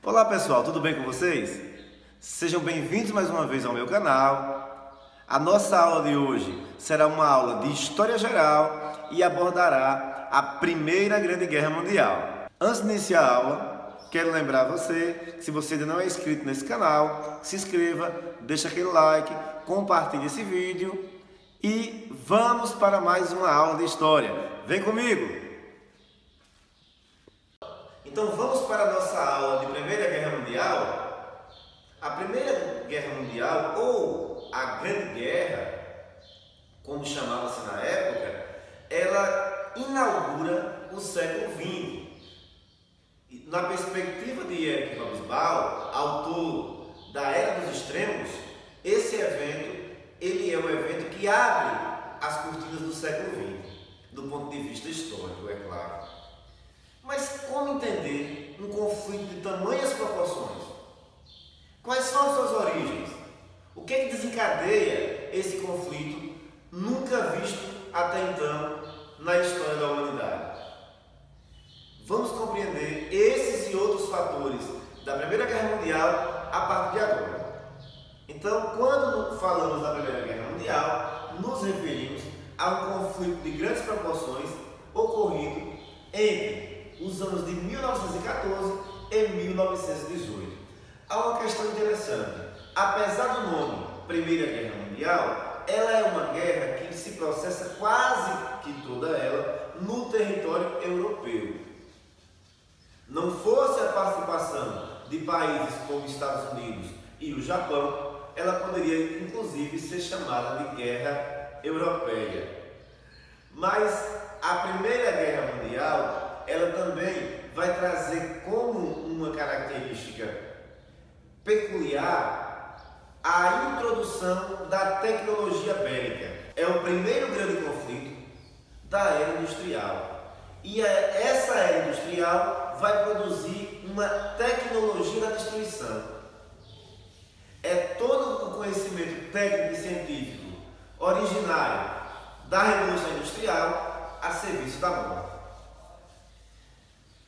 Olá pessoal, tudo bem com vocês? Sejam bem-vindos mais uma vez ao meu canal. A nossa aula de hoje será uma aula de História Geral e abordará a Primeira Grande Guerra Mundial. Antes de iniciar a aula, quero lembrar você que se você ainda não é inscrito nesse canal, se inscreva, deixa aquele like, compartilhe esse vídeo e vamos para mais uma aula de História. Vem comigo! Então vamos para a nossa aula de Primeira Guerra Mundial. A Primeira Guerra Mundial, ou a Grande Guerra, como chamava-se na época, ela inaugura o século XX. Na perspectiva de Eric Hobsbawm, autor da Era dos Extremos, esse evento ele é o evento que abre as cortinas do século XX, do ponto de vista histórico, é claro. Mas como entender um conflito de tamanhas proporções? Quais são as suas origens? O que é que desencadeia esse conflito nunca visto até então na história da humanidade? Vamos compreender esses e outros fatores da Primeira Guerra Mundial a partir de agora. Então, quando falamos da Primeira Guerra Mundial, nos referimos a um conflito de grandes proporções ocorrido entre os anos de 1914 e 1918. Há uma questão interessante. Apesar do nome Primeira Guerra Mundial, ela é uma guerra que se processa quase que toda ela no território europeu. Não fosse a participação de países como Estados Unidos e o Japão, ela poderia inclusive ser chamada de Guerra Europeia. Mas a Primeira Guerra Mundial ela também vai trazer como uma característica peculiar a introdução da tecnologia bélica. É o primeiro grande conflito da era industrial. E essa era industrial vai produzir uma tecnologia da destruição. É todo o conhecimento técnico e científico originário da Revolução Industrial a serviço da morte.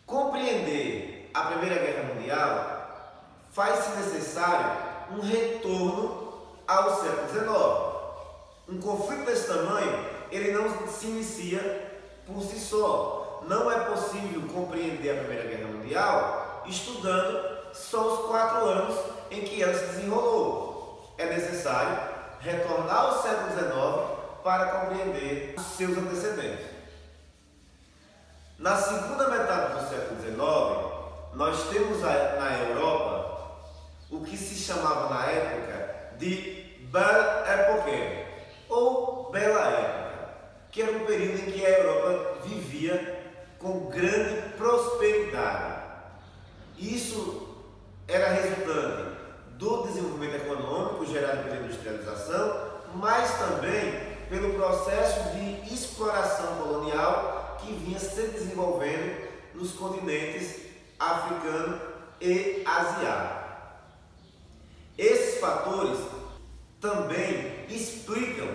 Compreender a Primeira Guerra Mundial faz-se necessário um retorno ao século XIX. Um conflito desse tamanho, ele não se inicia por si só. Não é possível compreender a Primeira Guerra Mundial estudando só os 4 anos em que ela se desenrolou. É necessário retornar ao século XIX para compreender os seus antecedentes. Na segunda metade do século XIX, nós temos na Europa o que se chamava na época de Belle Époque, ou Bela Época, que era um período em que a Europa vivia com grande prosperidade. Isso era resultante do desenvolvimento econômico gerado pela industrialização, mas também pelo processo de exploração colonial que vinha se desenvolvendo nos continentes africano e asiático. Esses fatores também explicam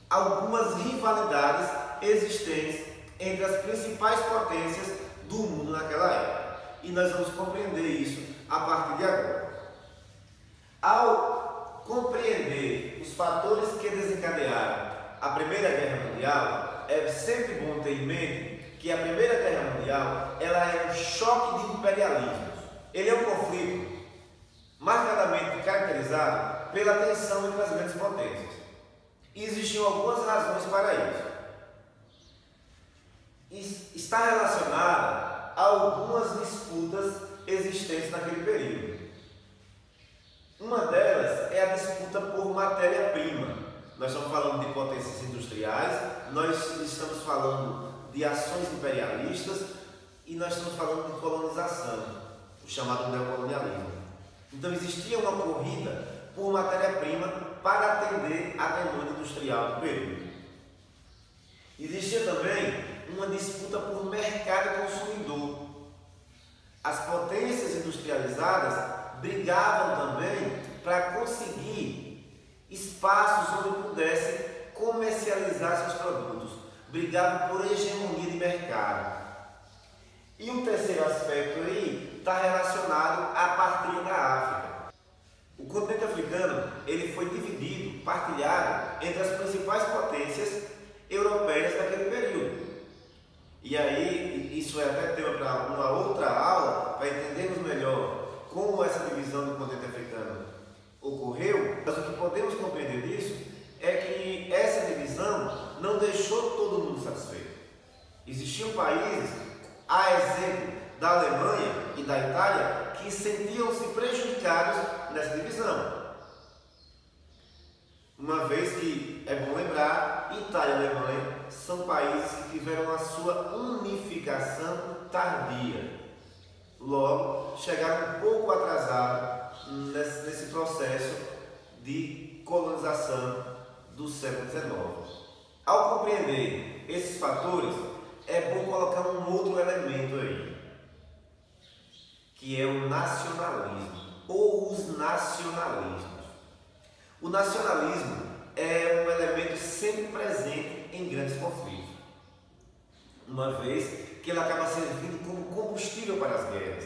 algumas rivalidades existentes entre as principais potências do mundo naquela época. E nós vamos compreender isso a partir de agora. Ao compreender os fatores que desencadearam a Primeira Guerra Mundial, é sempre bom ter em mente que a Primeira Guerra Mundial ela é um choque de imperialismos. Ele é um conflito marcadamente caracterizado pela tensão entre as grandes potências. E existiam algumas razões para isso. Está relacionada a algumas disputas existentes naquele período. Uma delas é a disputa por matéria-prima. Nós estamos falando de potências industriais, nós estamos falando de ações imperialistas e nós estamos falando de colonização, o chamado neocolonialismo. Então existia uma corrida por matéria-prima para atender a demanda industrial do período. Existia também uma disputa por mercado consumidor. As potências industrializadas brigavam também para conseguir espaços onde pudessem comercializar seus produtos, brigavam por hegemonia de mercado. E um terceiro aspecto aí está relacionado à ele foi dividido, partilhado entre as principais potências europeias daquele período. E aí, isso é até tema para uma outra aula, para entendermos melhor como essa divisão do continente africano ocorreu. Mas o que podemos compreender disso é que essa divisão não deixou todo mundo satisfeito. Existiam países, a exemplo da Alemanha e da Itália, que sentiam-se prejudicados nessa divisão. Uma vez que, é bom lembrar, Itália e Alemanha são países que tiveram a sua unificação tardia. Logo, chegaram um pouco atrasados nesse processo de colonização do século XIX. Ao compreender esses fatores, é bom colocar um outro elemento aí, que é o nacionalismo, ou os nacionalismos. O nacionalismo é um elemento sempre presente em grandes conflitos, uma vez que ele acaba servindo como combustível para as guerras.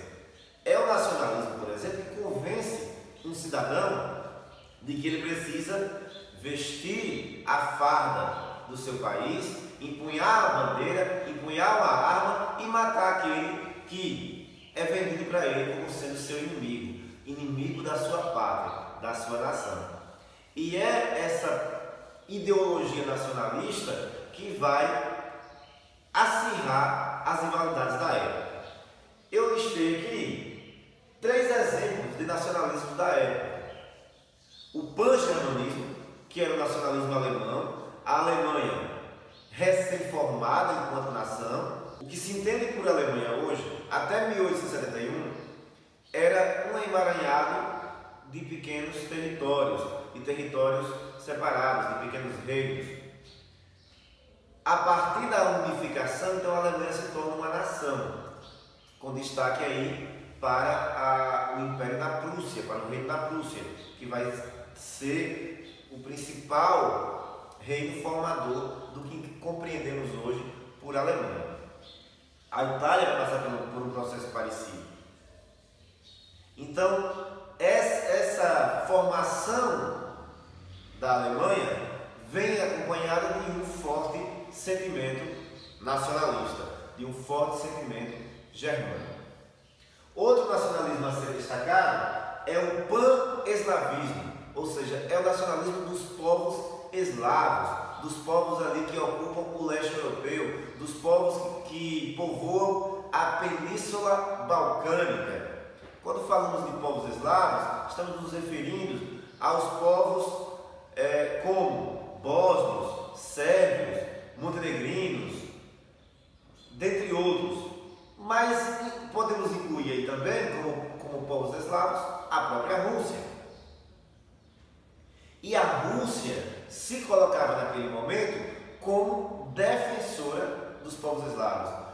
É o nacionalismo, por exemplo, que convence um cidadão de que ele precisa vestir a farda do seu país, empunhar a bandeira, empunhar uma arma e matar aquele que é vendido para ele como sendo seu inimigo, inimigo da sua pátria, da sua nação. E é essa ideologia nacionalista que vai acirrar as rivalidades da época. Eu listei aqui 3 exemplos de nacionalismo da época. O pan-germanismo, que era o nacionalismo alemão, a Alemanha recém-formada enquanto nação. O que se entende por Alemanha hoje, até 1871, era um emaranhado de pequenos territórios, de territórios separados, de pequenos reinos. A partir da unificação, então, a Alemanha se torna uma nação, com destaque aí para o Império da Prússia, para o Reino da Prússia, que vai ser o principal reino formador do que compreendemos hoje por Alemanha. A Itália vai passar por um processo parecido. Então, essa formação da Alemanha vem acompanhada de um forte sentimento nacionalista, de um forte sentimento germânico. Outro nacionalismo a ser destacado é o pan-eslavismo, ou seja, é o nacionalismo dos povos eslavos, dos povos ali que ocupam o leste europeu, dos povos que povoam a Península Balcânica. Quando falamos de povos eslavos, estamos nos referindo aos povos como bósnios, sérvios, montenegrinos, dentre outros. Mas podemos incluir aí também, como povos eslavos, a própria Rússia. E a Rússia se colocava naquele momento como defensora dos povos eslavos.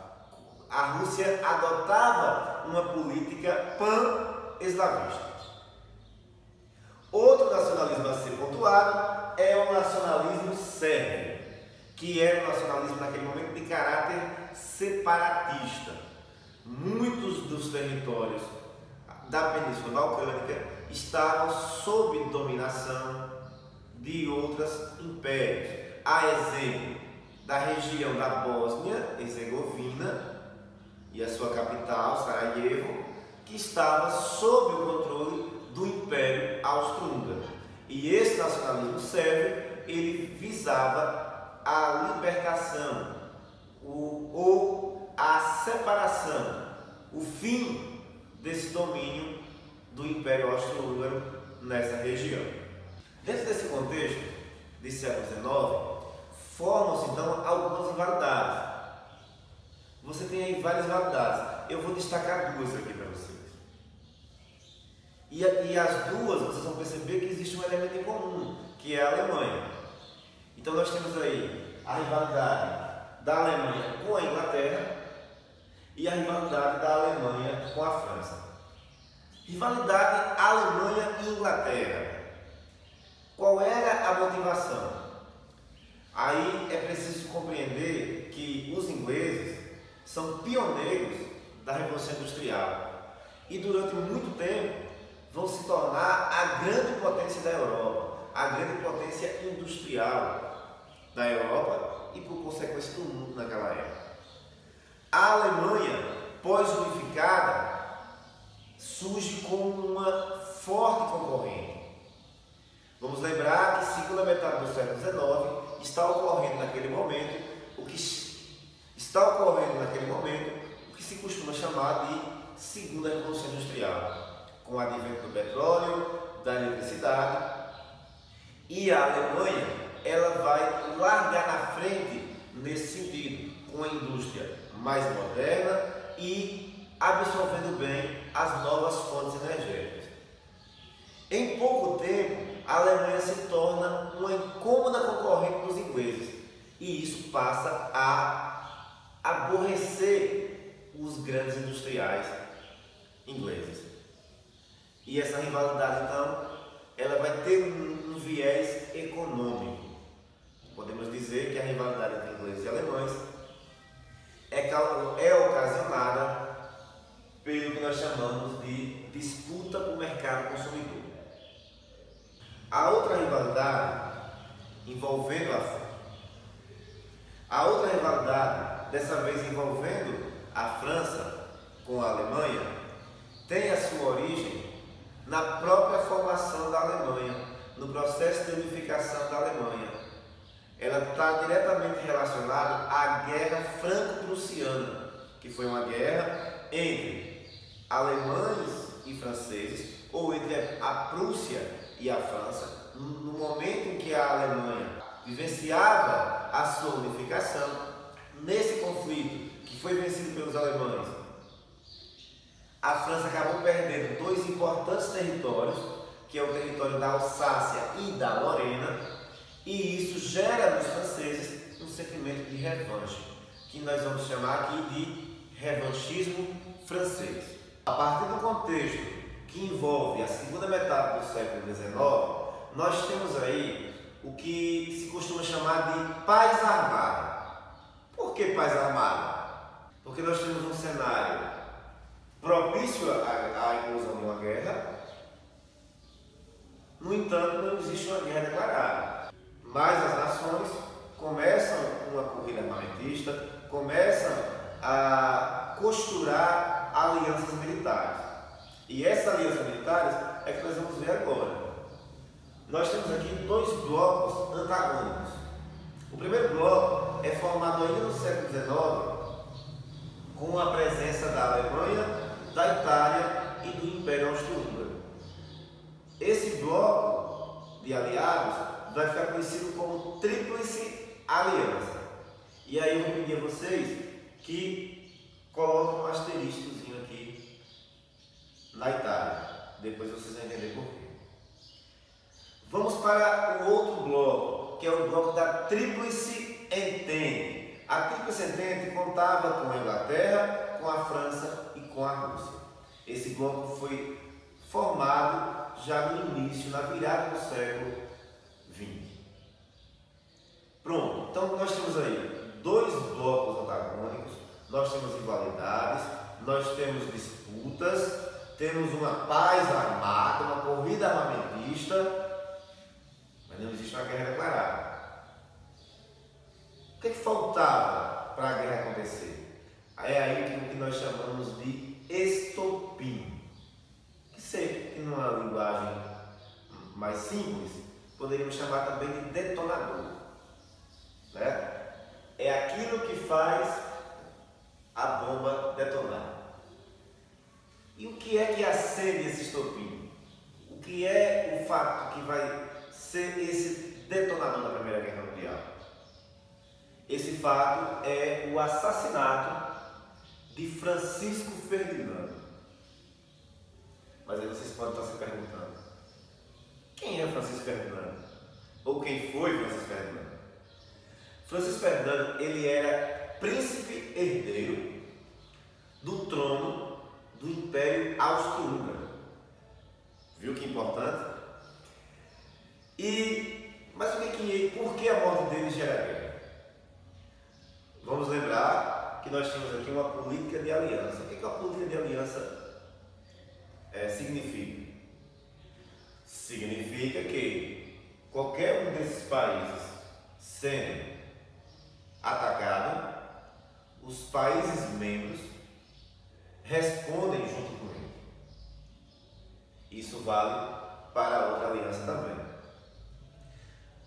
A Rússia adotava uma política pan-eslavista. Outro nacionalismo a ser pontuado é o nacionalismo sérvio, que era um nacionalismo naquele momento de caráter separatista. Muitos dos territórios da Península Balcânica estavam sob dominação de outros impérios. A exemplo da região da Bósnia-Herzegovina e a sua capital, Sarajevo, que estava sob o controle do Império Austro-Húngaro. E esse nacionalismo sérvio, ele visava a libertação ou a separação, o fim desse domínio do Império Austro-Húngaro nessa região. Dentro desse contexto de século XIX, formam-se então algumas rivalidades. Você tem aí várias rivalidades. Eu vou destacar 2 aqui para vocês. E as duas, vocês vão perceber que existe um elemento em comum, que é a Alemanha. Então nós temos aí a rivalidade da Alemanha com a Inglaterra e a rivalidade da Alemanha com a França. Rivalidade Alemanha e Inglaterra. Qual era a motivação? Aí é preciso compreender que os ingleses são pioneiros da Revolução Industrial e durante muito tempo vão se tornar a grande potência da Europa. a grande potência industrial da Europa e, por consequência, do mundo naquela época. A Alemanha, pós-unificada, surge como uma forte concorrente. Vamos lembrar que, segunda metade do século XIX, está ocorrendo naquele momento o que se costuma chamar de Segunda Revolução Industrial, com o advento do petróleo, da eletricidade, e a Alemanha ela vai largar na frente nesse sentido, com a indústria mais moderna e absorvendo bem as novas fontes energéticas. Em pouco tempo, a Alemanha se torna uma incômoda concorrente dos ingleses e isso passa a aborrecer os grandes industriais ingleses. E essa rivalidade, então, ela vai ter um viés econômico. Podemos dizer que a rivalidade entre ingleses e alemães é ocasionada pelo que nós chamamos de disputa por mercado consumidor. A outra rivalidade dessa vez envolvendo a França com a Alemanha, tem a sua origem na própria formação da Alemanha, no processo de unificação da Alemanha. Ela está diretamente relacionada à Guerra Franco-Prussiana, que foi uma guerra entre alemães e franceses, ou entre a Prússia e a França, no momento em que a Alemanha vivenciava a sua unificação. Nesse conflito, que foi vencido pelos alemães, a França acabou perdendo dois importantes territórios, que é o território da Alsácia e da Lorena, e isso gera nos franceses um sentimento de revanche, que nós vamos chamar aqui de revanchismo francês. A partir do contexto que envolve a segunda metade do século XIX, nós temos aí o que se costuma chamar de paz armada. Por que paz armada? Porque nós temos um cenário propício à inclusão de uma guerra, no entanto, não existe uma guerra declarada. Mas as nações começam uma corrida armamentista, começam a costurar alianças militares. E essas alianças militares é que nós vamos ver agora. Nós temos aqui dois blocos antagônicos. O primeiro bloco é formado ainda no século XIX com a presença da Alemanha, da Itália e do Império Austro-Húngaro. Esse bloco de aliados vai ficar conhecido como Tríplice Aliança. E aí eu vou pedir a vocês que coloquem um asteriscozinho aqui na Itália. Depois vocês vão entender por quê. Vamos para o outro bloco, que é o bloco da Tríplice Entente. A Tríplice Entente contava com a Inglaterra, com a França e com a Rússia. Esse bloco foi formado já no início, na virada do século XX. Pronto, então nós temos aí dois blocos antagônicos, nós temos rivalidades, nós temos disputas, temos uma paz armada, uma corrida armamentista, mas não existe uma guerra declarada. O que faltava para a guerra acontecer? É aí que nós chamamos de estopim. Que numa linguagem mais simples, poderíamos chamar também de detonador. Né? É aquilo que faz a bomba detonar. E o que é que acende esse estopim? O que é o fato que vai ser esse detonador da Primeira Guerra Mundial? Esse fato é o assassinato de Francisco Ferdinando. Mas aí vocês podem estar se perguntando: quem é Francisco Ferdinando? Ou quem foi Francisco Ferdinando? Francisco Ferdinando, ele era príncipe herdeiro do trono do Império Austro-Húngaro. Viu que importante? Mas por que a morte dele gera guerra? Vamos lembrar que nós temos aqui uma política de aliança. O que a política de aliança significa? Significa que qualquer um desses países sendo atacado, os países membros respondem junto com ele. Isso vale para a outra aliança também.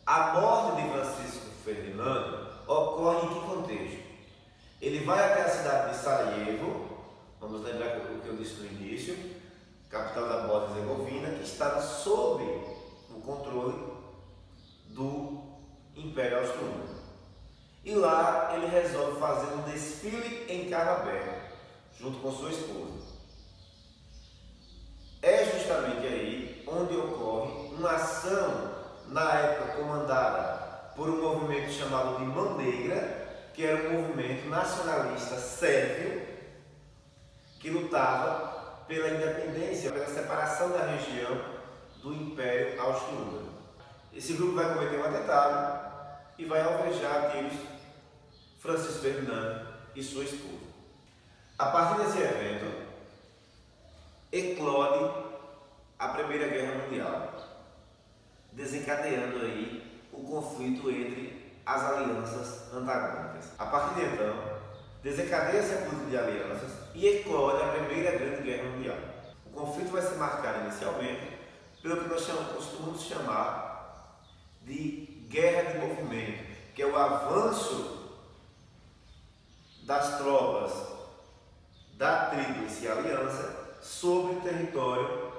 A morte de Francisco Ferdinando ocorre em que contexto? Ele vai até a cidade de Sarajevo, vamos lembrar o que eu disse no início, capital da Bósnia-Herzegovina, que estava sob o controle do Império Austro-Húngaro. E lá ele resolve fazer um desfile em carro aberto, junto com sua esposa. É justamente aí onde ocorre uma ação, na época comandada por um movimento chamado de Mão Negra, que era um movimento nacionalista sérvio, que lutava pela independência, pela separação da região do Império Austro-Húngaro. Esse grupo vai cometer um atentado e vai alvejar a tiros Francisco Ferdinando e sua esposa. A partir desse evento, eclode a Primeira Guerra Mundial, desencadeando aí o conflito entre as alianças antagônicas. A partir de então, desencadeia-se a política de alianças e eclode a Primeira Grande Guerra Mundial. O conflito vai se marcar inicialmente pelo que nós costumamos chamar de guerra de movimento, que é o avanço das tropas da Tríplice Aliança sobre o território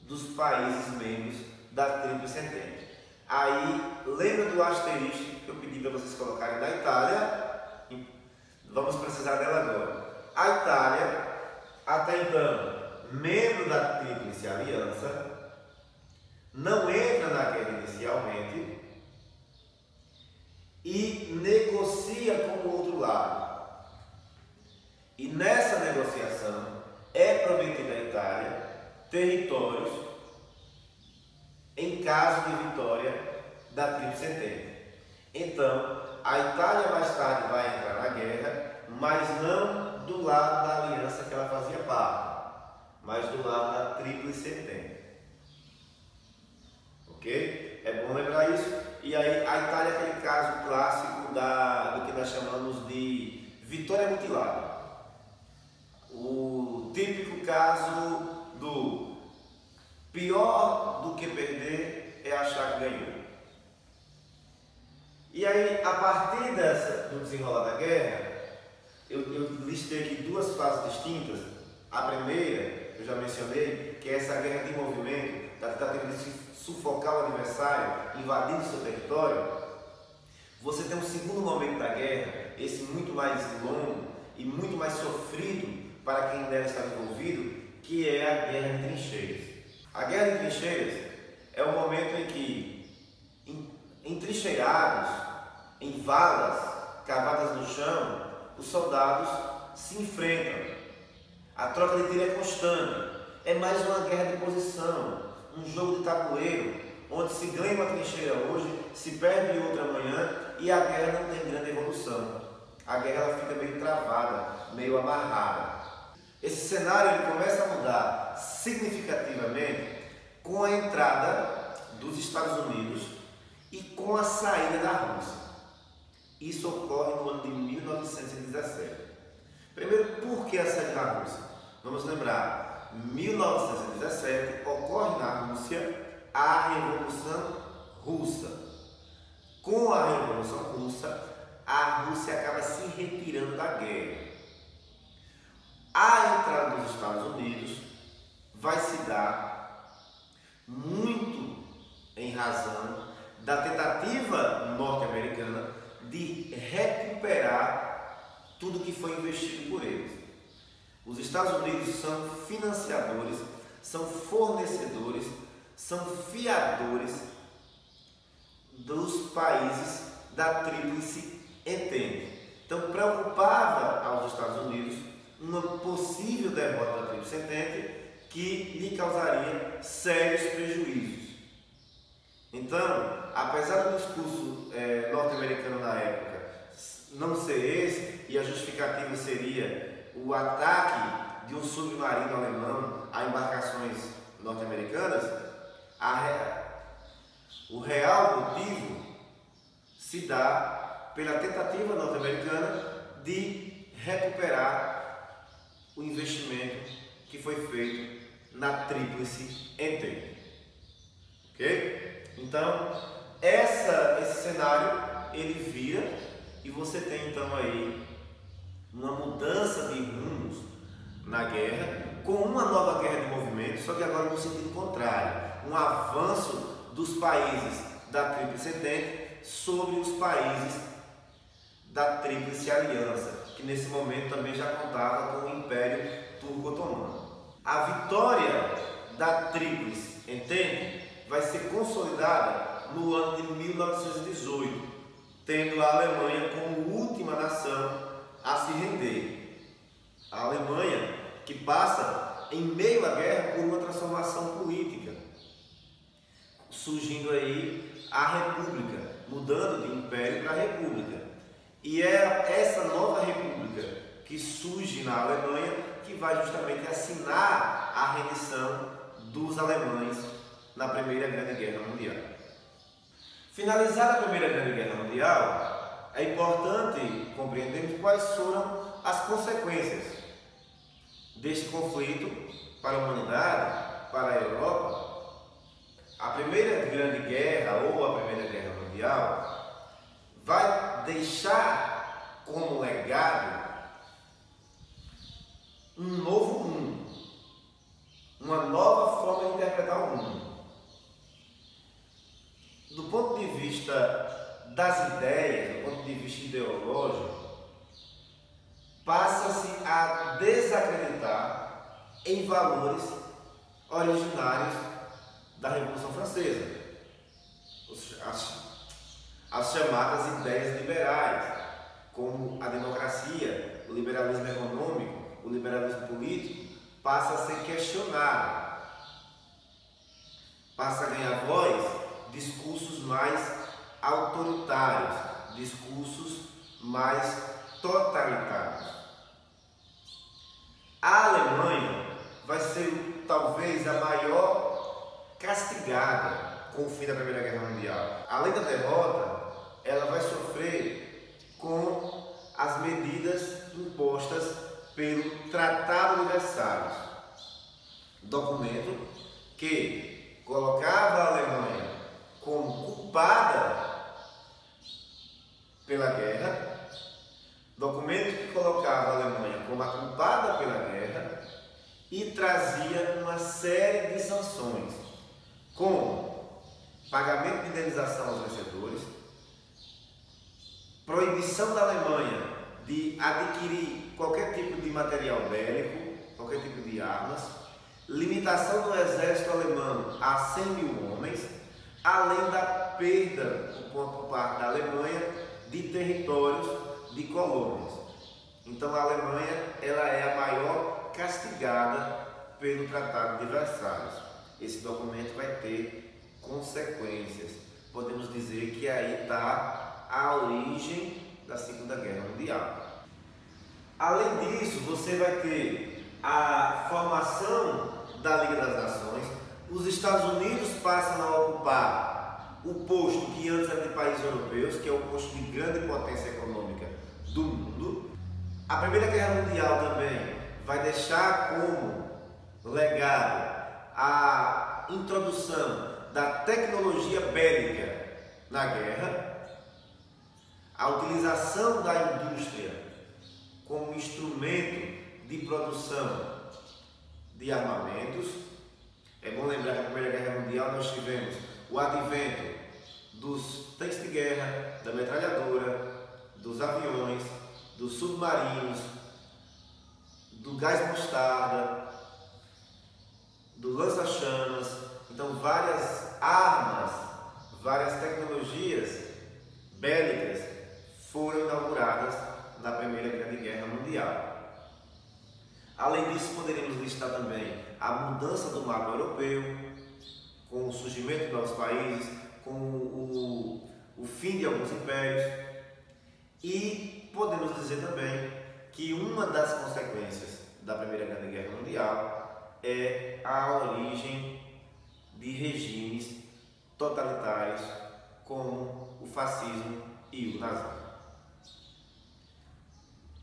dos países membros da Tríplice Entente. Aí, lembra do asterisco que eu pedi para vocês colocarem da Itália? Vamos precisar dela agora. A Itália, até então, membro da Tríplice Aliança, não entra na guerra inicialmente e negocia com o outro lado. E nessa negociação é prometida à Itália territórios em caso de vitória da Tríplice Entente. Então, a Itália mais tarde vai entrar na guerra, mas não do lado da aliança que ela fazia parte, mas do lado da Tríplice Entente. Ok? É bom lembrar isso. E aí, a Itália é aquele caso clássico do que nós chamamos de vitória mutilada. O típico caso do pior do que perder é achar que ganhou. E aí, a partir do desenrolar da guerra, eu listei aqui duas fases distintas. A primeira, eu já mencionei, que é essa guerra de movimento, da tentativa de sufocar o adversário, invadindo seu território. Você tem um segundo momento da guerra, esse muito mais longo e muito mais sofrido para quem nela está envolvido, que é a guerra de trincheiras. A guerra de trincheiras é o momento em que, entrincheirados, em valas cavadas no chão, os soldados se enfrentam. A troca de tiro é constante. É mais uma guerra de posição, um jogo de tabuleiro, onde se ganha uma trincheira hoje, se perde outra amanhã e a guerra não tem grande evolução. A guerra ela fica meio travada, meio amarrada. Esse cenário ele começa a mudar significativamente com a entrada dos Estados Unidos e com a saída da Rússia. Isso ocorre no ano de 1917. Primeiro, por que a saída da Rússia? Vamos lembrar, 1917 ocorre na Rússia a Revolução Russa. Com a Revolução Russa, a Rússia acaba se retirando da guerra. A entrada dos Estados Unidos vai se dar muito em razão da tentativa norte-americana de recuperar tudo que foi investido por eles. Os Estados Unidos são financiadores, são fornecedores, são fiadores dos países da Tríplice Entente. Então preocupava aos Estados Unidos uma possível derrota da Tríplice Entente que lhe causaria sérios prejuízos. Então, apesar do discurso norte-americano na época não ser esse, e a justificativa seria o ataque de um submarino alemão a embarcações norte-americanas, O real motivo se dá pela tentativa norte-americana de recuperar o investimento que foi feito na Tríplice Entente. Ok? Então, esse cenário ele vira e você tem então aí uma mudança de rumos na guerra, com uma nova guerra de movimento, só que agora no sentido contrário, um avanço dos países da Tríplice Entente sobre os países da Tríplice Aliança, que nesse momento também já contava com o Império Turco-Otomano. A vitória da Tríplice Entente vai ser consolidada no ano de 1918, tendo a Alemanha como última nação a se render. A Alemanha que passa em meio à guerra por uma transformação política, surgindo aí a República, mudando de Império para República. E é essa nova República que surge na Alemanha que vai justamente assinar a rendição dos alemães na Primeira Grande Guerra Mundial. Finalizada a Primeira Grande Guerra Mundial, é importante compreendermos quais foram as consequências deste conflito para a humanidade, para a Europa. A Primeira Grande Guerra ou a Primeira Guerra Mundial vai deixar como legado um novo mundo, uma nova forma de interpretar o mundo. Do ponto de vista das ideias, do ponto de vista ideológico, passa-se a desacreditar em valores originários da Revolução Francesa, as chamadas ideias liberais, como a democracia, o liberalismo econômico, o liberalismo político, passa a ser questionado, passa a ganhar voz discursos mais autoritários, discursos mais totalitários. A Alemanha vai ser talvez a maior castigada com o fim da Primeira Guerra Mundial. Além da derrota, ela vai sofrer com as medidas impostas pelo Tratado de Versalhes, documento que colocava a Alemanha como culpada pela guerra, documento que colocava a Alemanha como a culpada pela guerra e trazia uma série de sanções, como pagamento de indenização aos vencedores, proibição da Alemanha de adquirir qualquer tipo de material bélico, qualquer tipo de armas, limitação do exército alemão a 100 mil homens, além da perda por parte da Alemanha de territórios, de colônias. Então a Alemanha ela é a maior castigada pelo Tratado de Versalhes. Esse documento vai ter consequências. Podemos dizer que aí está a origem da Segunda Guerra Mundial. Além disso, você vai ter a formação da Liga das Nações. Os Estados Unidos passam a ocupar o posto que antes era de países europeus, que é o posto de grande potência econômica do mundo. A Primeira Guerra Mundial também vai deixar como legado a introdução da tecnologia bélica na guerra, a utilização da indústria como instrumento de produção de armamentos. É bom lembrar que na Primeira Guerra Mundial nós tivemos o advento dos tanques de guerra, da metralhadora, dos aviões, dos submarinos, do gás mostarda, do lança-chamas. Então várias armas, várias tecnologias bélicas foram inauguradas na Primeira Grande Guerra Mundial. Além disso, poderíamos listar também a mudança do mapa europeu, com o surgimento de novos países, com o fim de alguns impérios, e podemos dizer também que uma das consequências da Primeira Grande Guerra Mundial é a origem de regimes totalitários como o fascismo e o nazismo.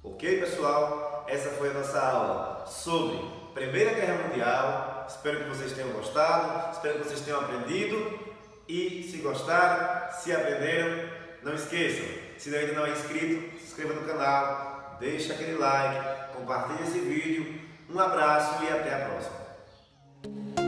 Ok, pessoal? Essa foi a nossa aula sobre Primeira Guerra Mundial. Espero que vocês tenham gostado, espero que vocês tenham aprendido. E se gostaram, se aprenderam, não esqueçam, se ainda não é inscrito, se inscreva no canal, deixe aquele like, compartilhe esse vídeo. Um abraço e até a próxima.